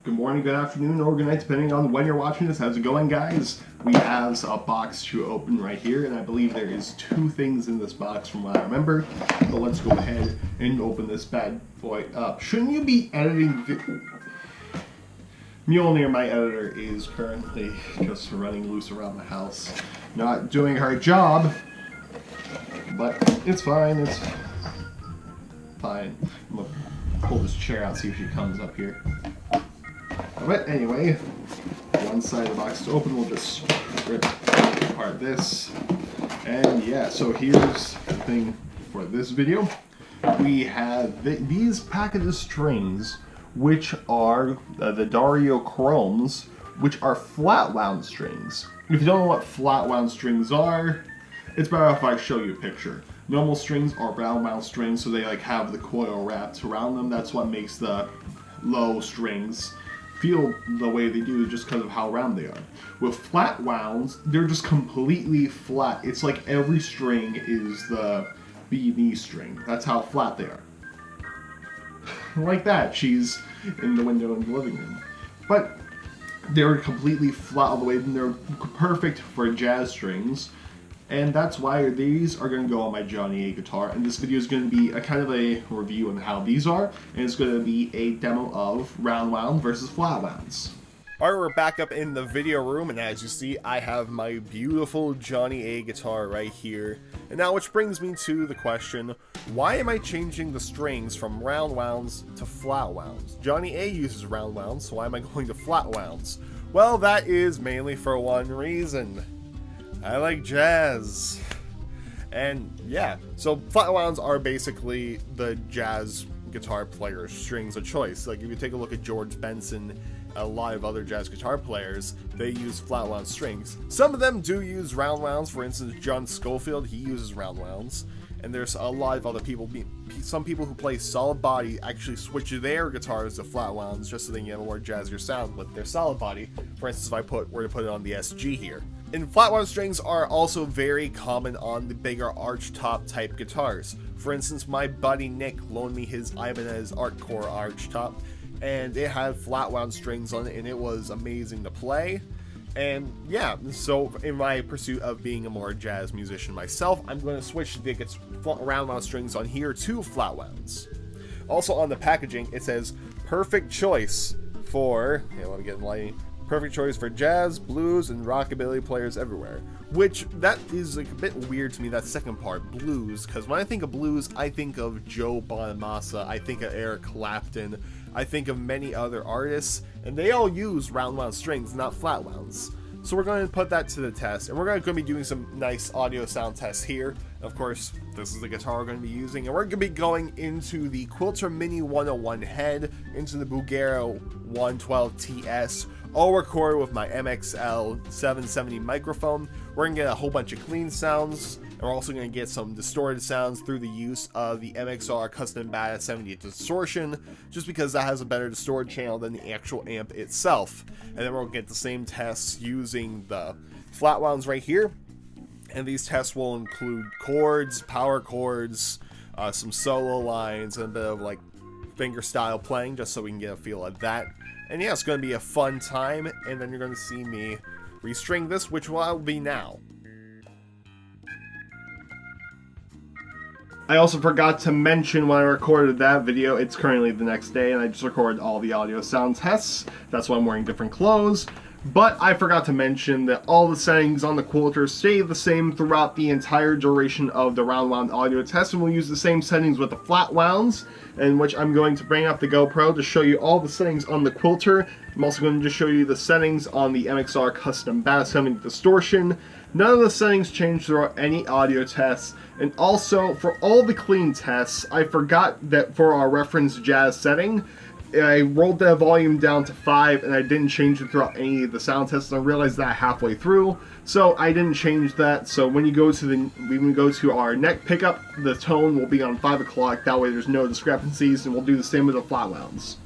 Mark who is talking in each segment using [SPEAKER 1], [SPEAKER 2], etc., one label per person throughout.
[SPEAKER 1] Good morning, good afternoon, or good night, depending on when you're watching this. How's it going, guys? We have a box to open right here, and I believe there is 2 things in this box from what I remember. So let's go ahead and open this bad boy up. Shouldn't you be editing Mjolnir, my editor, is currently just running loose around the house. Not doing her job, but it's fine, it's fine. I'm gonna pull this chair out, see if she comes up here. But anyway, one side of the box is open. We'll just rip apart this. And yeah, so here's the thing for this video. We have these packet of strings, which are the Dario Chromes, which are Flatwound strings. If you don't know what Flatwound strings are, it's better if I show you a picture. Normal strings are Roundwound strings, so they like have the coil wrapped around them. That's what makes the low strings feel the way they do, just because of how round they are. With Flatwounds, they're just completely flat. It's like every string is the B&E string. That's how flat they are. Like that. She's in the window in the living room. But they're completely flat all the way, and they're perfect for jazz strings. And that's why these are going to go on my Johnny A guitar, and this video is going to be a kind of a review on how these are, and it's going to be a demo of Roundwound versus Flatwounds. Alright, we're back up in the video room, and as you see, I have my beautiful Johnny A guitar right here. And now, which brings me to the question, why am I changing the strings from Roundwounds to Flatwounds? Johnny A uses Roundwounds, so why am I going to Flatwounds? Well, that is mainly for one reason. I like jazz. And yeah, so Flatwounds are basically the jazz guitar player's strings of choice. Like if you take a look at George Benson, a lot of other jazz guitar players, they use Flatwound strings. Some of them do use Roundwounds. For instance, John Scofield, he uses Roundwounds. And there's a lot of other people, some people who play solid body actually switch their guitars to Flatwounds just so they can get a more jazzier sound with their solid body. For instance, if I were to put it on the SG here. And Flatwound strings are also very common on the bigger archtop type guitars. For instance, my buddy Nick loaned me his Ibanez Artcore archtop, and it had Flatwound strings on it, and it was amazing to play. And yeah, so in my pursuit of being a more jazz musician myself, I'm going to switch the Roundwound strings on here to Flatwounds. Also on the packaging, it says, perfect choice for, okay, let me get in lighting. Perfect choice for jazz, blues, and rockabilly players everywhere. Which, that is like a bit weird to me, that second part, blues, because when I think of blues, I think of Joe Bonamassa, I think of Eric Clapton, I think of many other artists, and they all use Roundwound strings, not Flatwounds. So we're going to put that to the test, and we're going to be doing some nice audio sound tests here. Of course, this is the guitar we're going to be using, and we're going to be going into the Quilter Mini 101 head, into the Bugero 112 TS, all recorded with my MXL 770 microphone. We're going to get a whole bunch of clean sounds, and we're also going to get some distorted sounds through the use of the MXR Custom Bass 70 distortion, just because that has a better distorted channel than the actual amp itself. And then we're going to get the same tests using the Flatwounds right here. And these tests will include chords, power chords, some solo lines, and a bit of like fingerstyle playing, just so we can get a feel of that. And yeah, it's going to be a fun time, and then you're going to see me restring this, which will be now. I also forgot to mention when I recorded that video, it's currently the next day, and I just recorded all the audio sound tests. That's why I'm wearing different clothes. But I forgot to mention that all the settings on the Quilter stay the same throughout the entire duration of the Roundwound audio test, and we'll use the same settings with the Flatwounds, in which I'm going to bring up the GoPro to show you all the settings on the Quilter. I'm also going to just show you the settings on the MXR Custom Bass 70 distortion. None of the settings change throughout any audio tests. And also, for all the clean tests, I forgot that for our reference jazz setting, I rolled that volume down to 5, and I didn't change it throughout any of the sound tests, and I realized that halfway through, so I didn't change that. So when we go to our neck pickup, the tone will be on 5 o'clock, that way there's no discrepancies, and we'll do the same with the Flatwounds.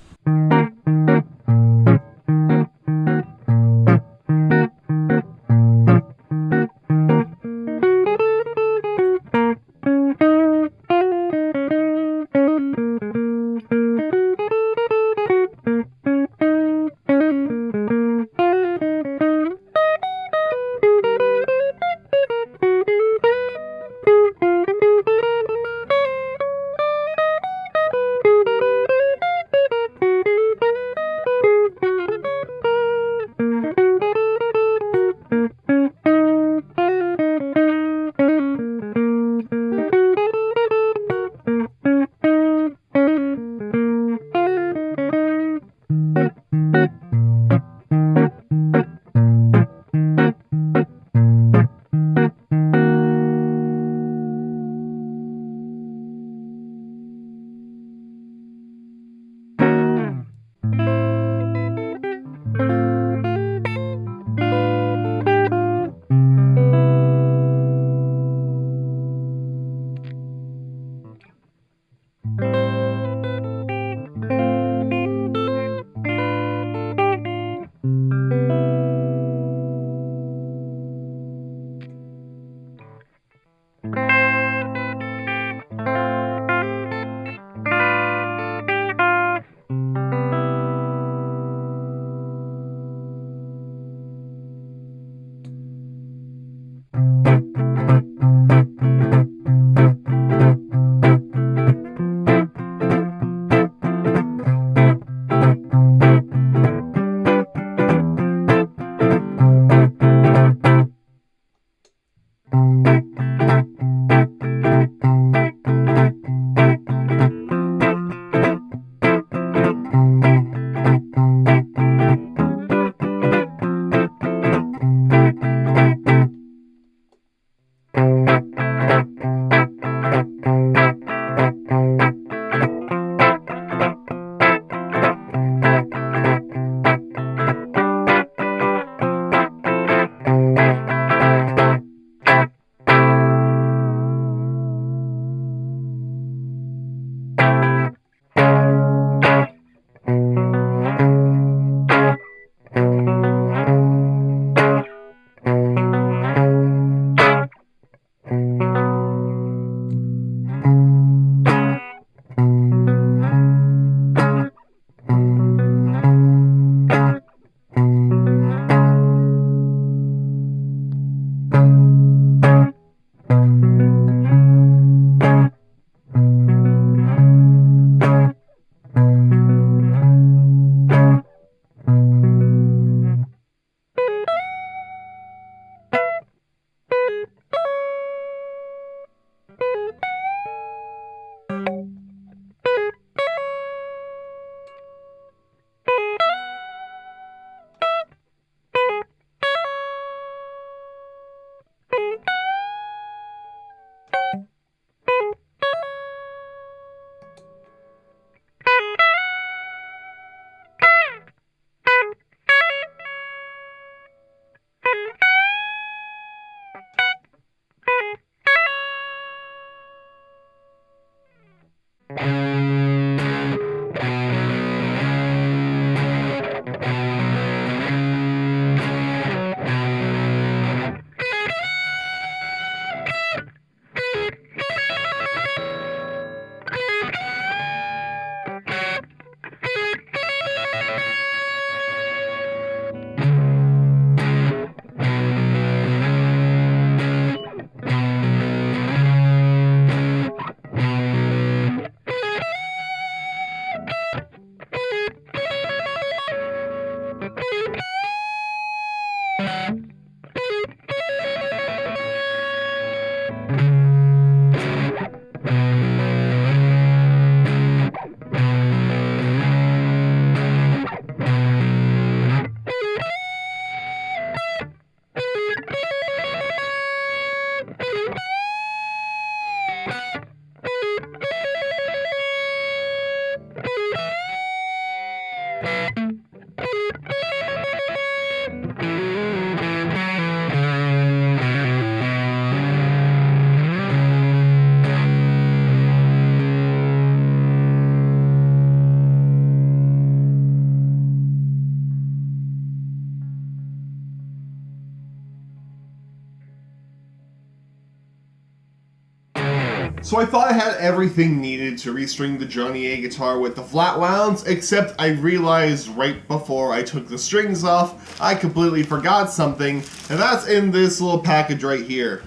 [SPEAKER 1] So I thought I had everything needed to restring the Johnny A guitar with the Flatwounds, except I realized right before I took the strings off, I completely forgot something, and that's in this little package right here.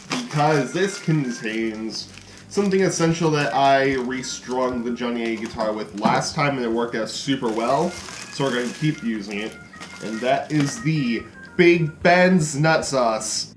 [SPEAKER 1] Because this contains something essential that I restrung the Johnny A guitar with last time and it worked out super well, so we're going to keep using it, and that is the Big Ben's Nut Sauce.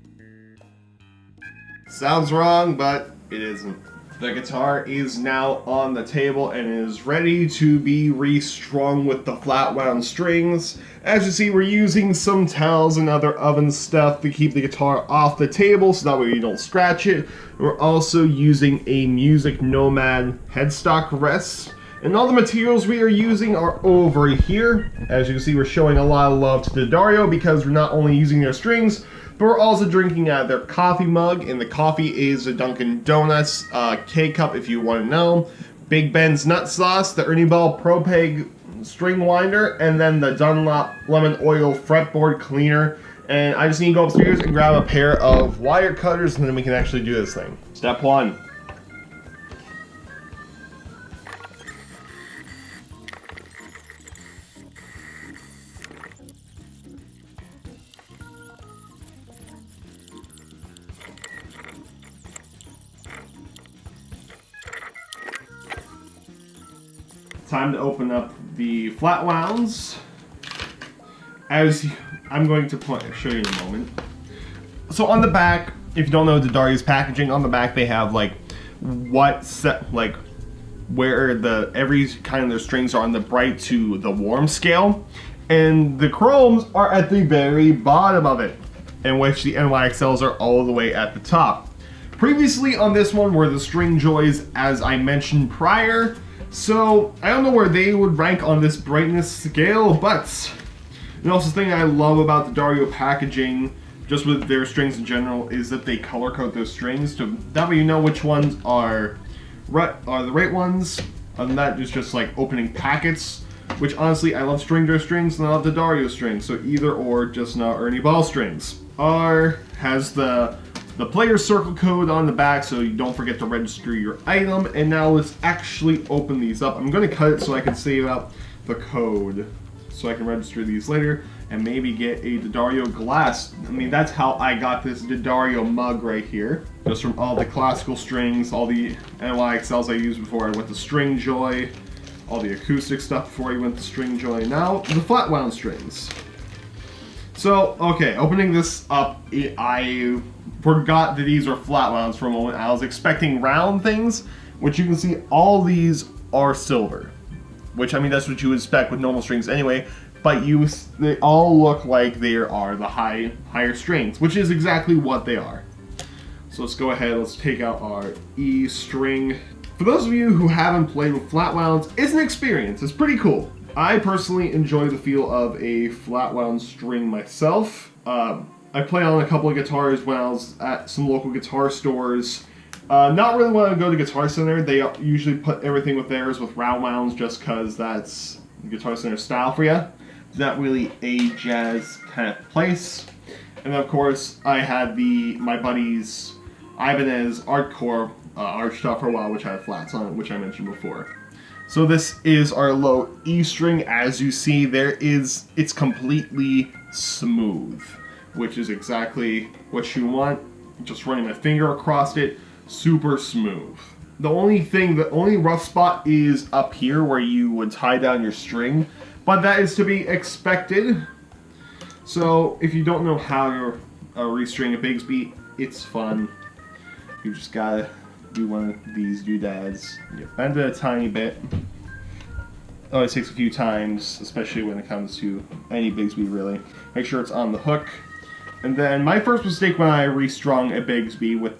[SPEAKER 1] Sounds wrong, but it isn't. The guitar is now on the table and is ready to be restrung with the Flatwound strings. As you see, we're using some towels and other oven stuff to keep the guitar off the table so that way you don't scratch it. We're also using a Music Nomad headstock rest. And all the materials we are using are over here. As you can see, we're showing a lot of love to the Dario because we're not only using their strings, but we're also drinking out of their coffee mug, and the coffee is a Dunkin' Donuts K-Cup if you want to know. Big Ben's Nut Sauce, the Ernie Ball Pro-Peg String Winder, and then the Dunlop Lemon Oil Fretboard Cleaner. And I just need to go upstairs and grab a pair of wire cutters, and then we can actually do this thing. Step 1. Time to open up the Flatwounds. As I'm going to show you in a moment. So on the back, if you don't know the Dario's packaging, on the back they have like where every kind of their strings are on the bright to the warm scale, and the chromes are at the very bottom of it, in which the NYXLs are all the way at the top. Previously on this one were the String Joys, as I mentioned prior. So, I don't know where they would rank on this brightness scale, but and also the thing I love about the Dario packaging, just with their strings in general, is that they color code those strings, so that way you know which ones are the right ones. Other than that, it's just like opening packets, which honestly, I love String Joy strings and I love the Dario strings, so either or, just not Ernie Ball strings. R has the player circle code on the back, so you don't forget to register your item. And now let's actually open these up. I'm going to cut it so I can save out the code, so I can register these later and maybe get a Dario glass. I mean, that's how I got this Dario mug right here, just from all the classical strings, all the NYXLs I used before I went to String Joy, all the acoustic stuff before I went to String Joy. Now the Flatwound strings. So, okay, opening this up, I forgot that these are Flatwounds for a moment. I was expecting round things, which you can see all these are silver. Which, I mean, that's what you would expect with normal strings anyway, but they all look like they are the higher strings, which is exactly what they are. So let's go ahead, let's take out our E string. For those of you who haven't played with Flatwounds, it's an experience, it's pretty cool. I personally enjoy the feel of a Flatwound string myself. I played on a couple of guitars when I was at some local guitar stores. Not really when I go to Guitar Center. They usually put everything with theirs with Roundwounds just because that's Guitar Center style for you. It's not really a jazz kind of place. And of course, I had my buddy's Ibanez Artcore arch top for a while, which had flats on it, which I mentioned before. So this is our low E string. As you see, it's completely smooth, which is exactly what you want. Just running my finger across it, super smooth. The only rough spot is up here where you would tie down your string, but that is to be expected. So if you don't know how to restring a Bigsby, it's fun. You just gotta do one of these doodads. You bend it a tiny bit. It always takes a few times, especially when it comes to any Bigsby really. Make sure it's on the hook. And then my first mistake when I restrung a Bigsby when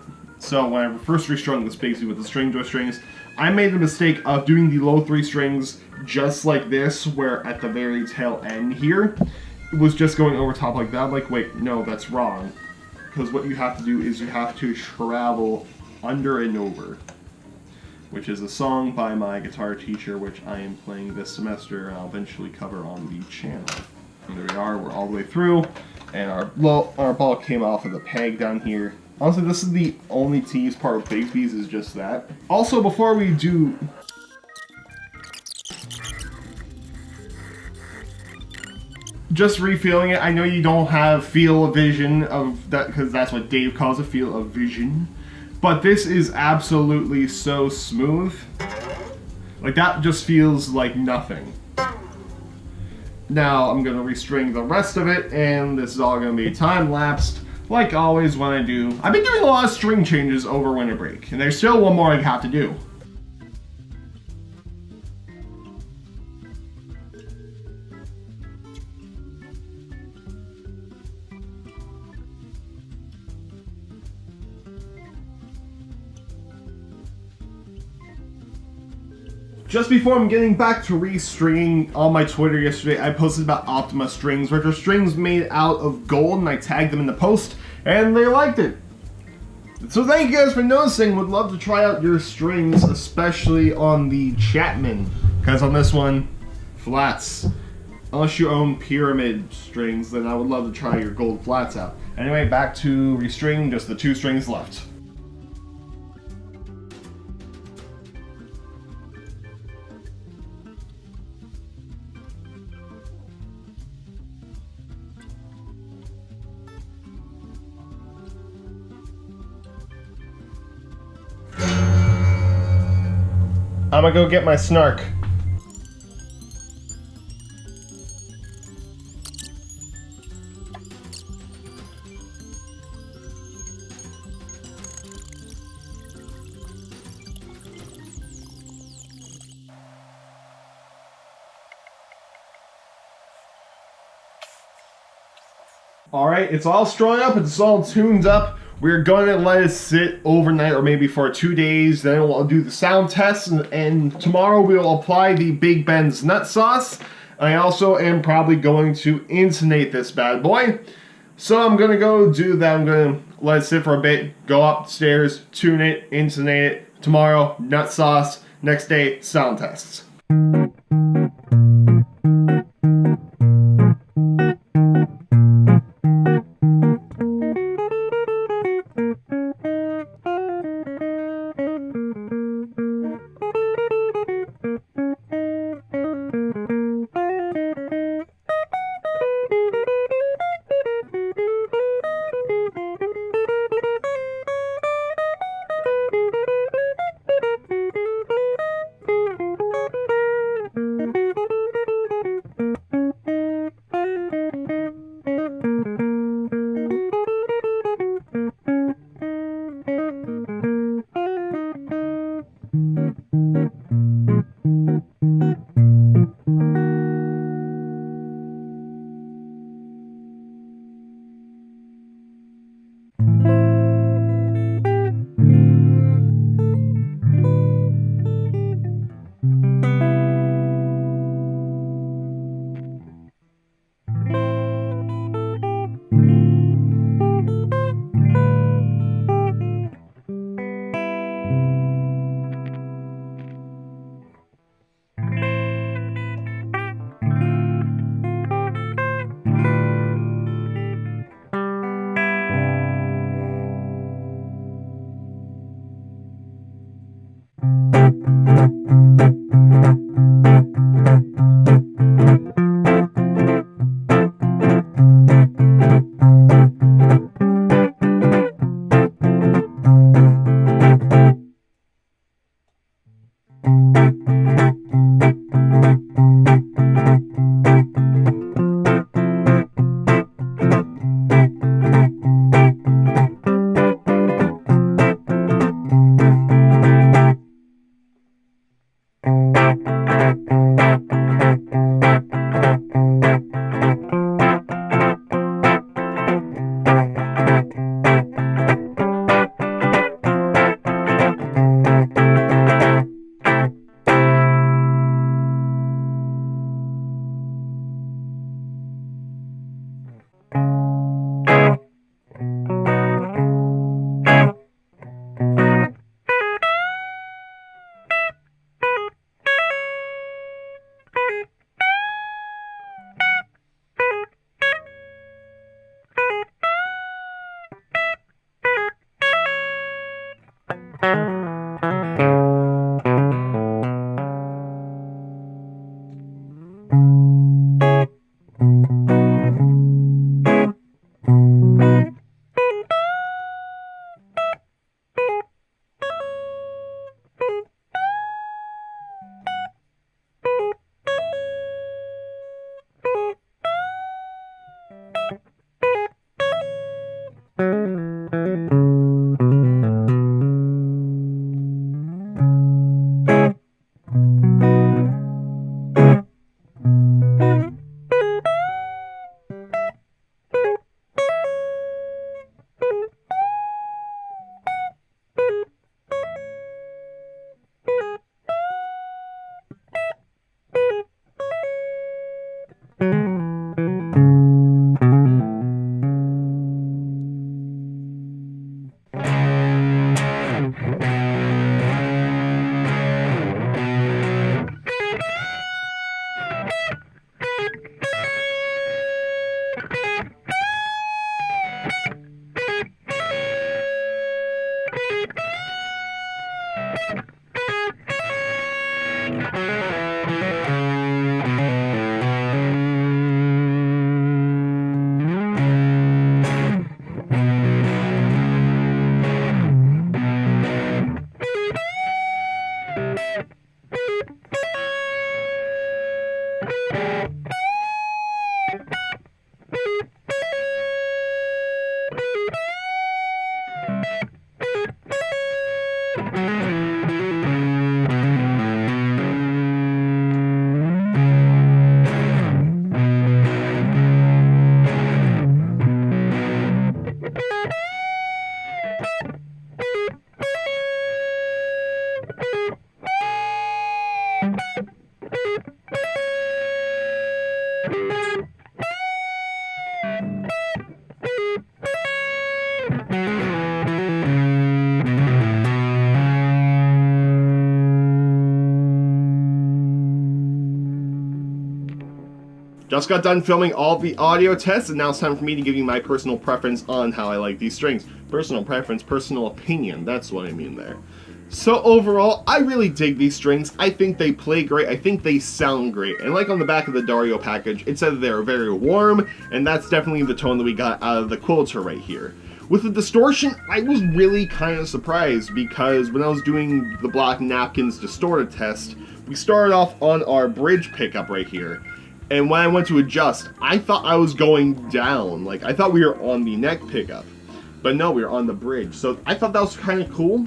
[SPEAKER 1] I first restrung this Bigsby with the String Joy strings, I made the mistake of doing the low 3 strings just like this, where at the very tail end here, it was just going over top like that. I'm like, wait, no, that's wrong. Because what you have to do is you have to travel under and over, which is a song by my guitar teacher, which I am playing this semester and I'll eventually cover on the channel. And there we are, we're all the way through, and our ball came off of the peg down here. Honestly, this is the only tease part of baked beans is just that. Also, before we do... Just refilling it, I know you don't have feel of vision of that, because that's what Dave calls a feel of vision. But this is absolutely so smooth. Like, that just feels like nothing. Now, I'm going to restring the rest of it, and this is all going to be time-lapsed. Like always when I do. I've been doing a lot of string changes over winter break, and there's still one more I have to do. Just before I'm getting back to restringing, on my Twitter yesterday, I posted about Optima strings, which are strings made out of gold, and I tagged them in the post, and they liked it. So thank you guys for noticing. Would love to try out your strings, especially on the Chapman, because on this one, flats. Unless you own pyramid strings, then I would love to try your gold flats out. Anyway, back to restring, just the 2 strings left. I'm gonna go get my snark. Alright, it's all strung up, it's all tuned up. We're going to let it sit overnight or maybe for 2 days. Then we'll do the sound test, and tomorrow we'll apply the Big Ben's nut sauce. I also am probably going to intonate this bad boy. So I'm going to go do that. I'm going to let it sit for a bit, go upstairs, tune it, intonate it. Tomorrow, nut sauce. Next day, sound tests.
[SPEAKER 2] just got done filming all the audio tests, and now it's time for me to give you my personal preference on how I like these strings. Personal preference, personal opinion, that's what I mean there. So overall, I really dig these strings. I think they play great, I think they sound great, and like on the back of the Dario package, it said they're very warm, and that's definitely the tone that we got out of the quilter right here. With the distortion, I was really kind of surprised, because when I was doing the Black Napkins distorted test, we started off on our bridge pickup right here, and when I went to adjust, I thought I was going down, like I thought we were on the neck pickup, but no, we were on the bridge, so I thought that was kind of cool.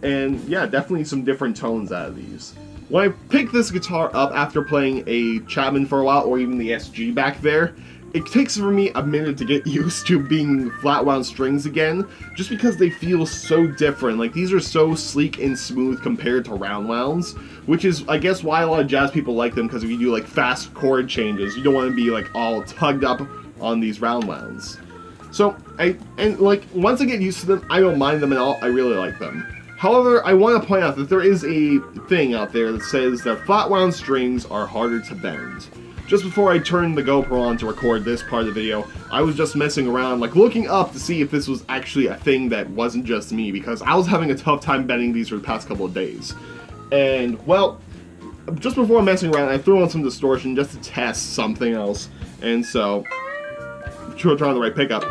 [SPEAKER 2] And yeah, definitely some different tones out of these. When I picked this guitar up after playing a Chapman for a while, or even the SG back there, it takes for me a minute to get used to being flat-wound strings again, just because they feel so different. Like, these are so sleek and smooth compared to round wounds, which is, I guess, why a lot of jazz people like them, because if you do, like, fast chord changes, you don't want to be, like, all tugged up on these round wounds. So, once I get used to them, I don't mind them at all. I really like them. However, I want to point out that there is a thing out there that says that flat-wound strings are harder to bend. Just before I turned the GoPro on to record this part of the video, I was just messing around, like looking up to see if this was actually a thing that wasn't just me, because I was having a tough time bending these for the past couple of days. And, well, just before messing around, I threw on some distortion just to test something else. And so, try on the right pickup.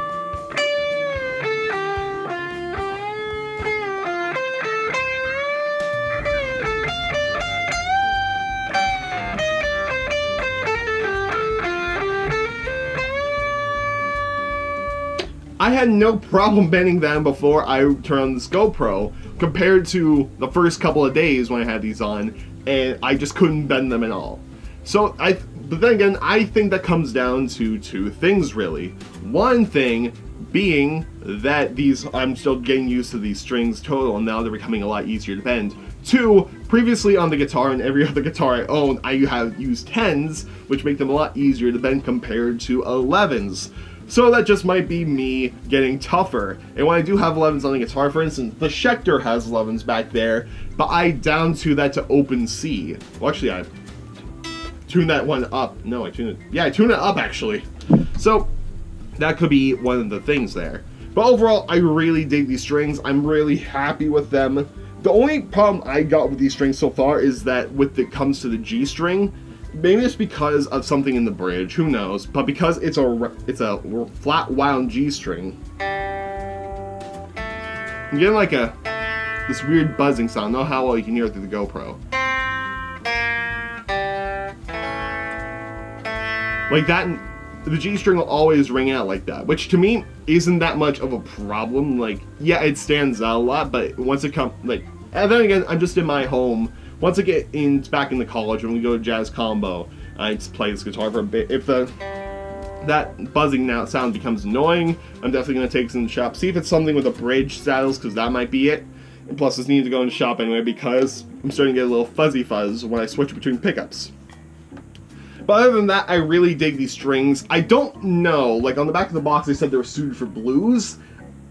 [SPEAKER 2] I had no problem bending them before I turned on this GoPro, compared to the first couple of days when I had these on, and I just couldn't bend them at all. So, but then again, I think that comes down to two things, really. One thing being that I'm still getting used to these strings total, and now they're becoming a lot easier to bend. Two, previously on the guitar and every other guitar I own, I have used 10s, which make them a lot easier to bend compared to 11s. So that just might be me getting tougher. And when I do have 11s on the guitar, for instance, the Schecter has 11s back there, but I down to that to open C. Well, actually, I tuned that one up. No, I tuned it. Yeah, I tuned it up, actually. So that could be one of the things there. But overall, I really dig these strings. I'm really happy with them. The only problem I got with these strings so far is that when it comes to the G string, maybe it's because of something in the bridge, who knows, but because it's a flat wound G string, I'm getting like this weird buzzing sound. I don't know how well you can hear it through the GoPro. Like that, the G string will always ring out like that, which to me isn't that much of a problem. Like, yeah, it stands out a lot, but once it comes, like, and then again, I'm just in my home. Once I get back into college, when we go to Jazz Combo, I just play this guitar for a bit. If that buzzing sound becomes annoying, I'm definitely going to take this in the shop. See if it's something with a bridge saddles, because that might be it. And plus, this needs to go in the shop anyway, because I'm starting to get a little fuzzy fuzz when I switch between pickups. But other than that, I really dig these strings. I don't know, like on the back of the box they said they were suited for blues.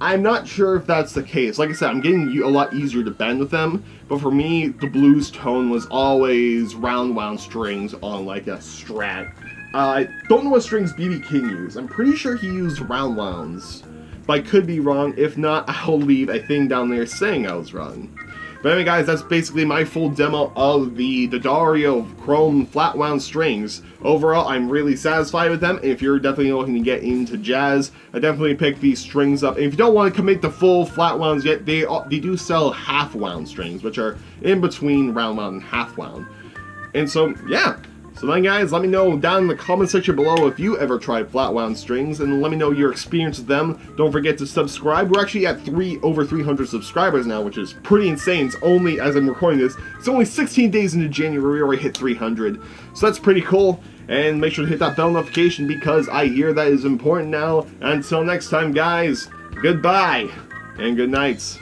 [SPEAKER 2] I'm not sure if that's the case. Like I said, I'm getting a lot easier to bend with them, but for me, the blues tone was always round wound strings on like a Strat. I don't know what strings B.B. King used. I'm pretty sure he used round wounds, but I could be wrong. If not, I'll leave a thing down there saying I was wrong. But anyway, guys, that's basically my full demo of the Dario Chrome flat wound strings. Overall, I'm really satisfied with them. And if you're definitely looking to get into jazz, I definitely pick these strings up. And if you don't want to commit the full flat wounds yet, they do sell half wound strings, which are in between round wound and half wound. And so, yeah. So then, guys, let me know down in the comment section below if you ever tried flat wound strings, and let me know your experience with them. Don't forget to subscribe. We're actually at over 300 subscribers now, which is pretty insane. It's only, as I'm recording this, it's only 16 days into January, we already hit 300. So that's pretty cool. And make sure to hit that bell notification, because I hear that is important now. Until next time, guys, goodbye and good nights.